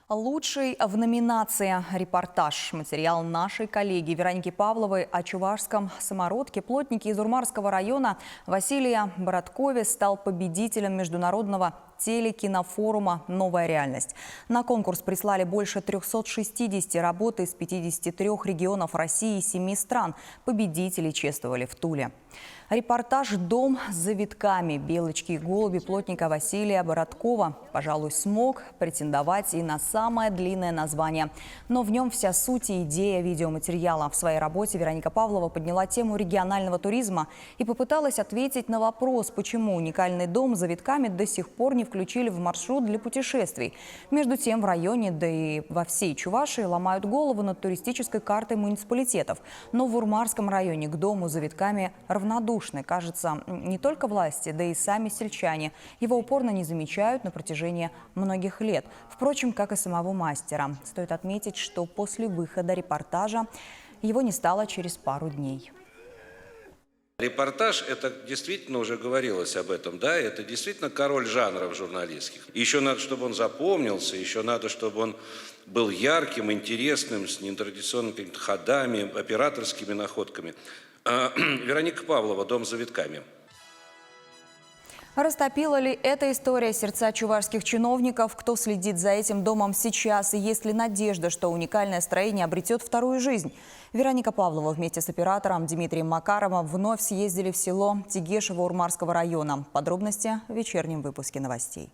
Лучший в номинации «Репортаж». Материал нашей коллеги Вероники Павловой о чувашском самородке. Плотнике из Урмарского района Василия Бородкове стал победителем международного телекинофорума «Новая реальность». На конкурс прислали больше 360 работ из 53 регионов России и 7 стран. Победителей чествовали в Туле. Репортаж «Дом с завитками». Белочки и голуби плотника Василия Бородкова, пожалуй, смог претендовать и на самое длинное название. Но в нем вся суть и идея видеоматериала. В своей работе Вероника Павлова подняла тему регионального туризма и попыталась ответить на вопрос, почему уникальный дом с завитками до сих пор не включили в маршрут для путешествий. Между тем в районе, да и во всей Чувашии ломают голову над туристической картой муниципалитетов. Но в Урмарском районе к дому с завитками равнодушны. Кажется, не только власти, да и сами сельчане. Его упорно не замечают на протяжении многих лет. Впрочем, как и самого мастера. Стоит отметить, что после выхода репортажа его не стало через пару дней. Репортаж, это действительно, уже говорилось об этом, да, это действительно король жанров журналистских. Еще надо, чтобы он запомнился, еще надо, чтобы он был ярким, интересным, с нетрадиционными какими-то ходами, операторскими находками. Вероника Павлова, «Дом с завитками». Растопила ли эта история сердца чувашских чиновников? Кто следит за этим домом сейчас? И есть ли надежда, что уникальное строение обретет вторую жизнь? Вероника Павлова вместе с оператором Дмитрием Макаровым вновь съездили в село Тегешево Урмарского района. Подробности в вечернем выпуске новостей.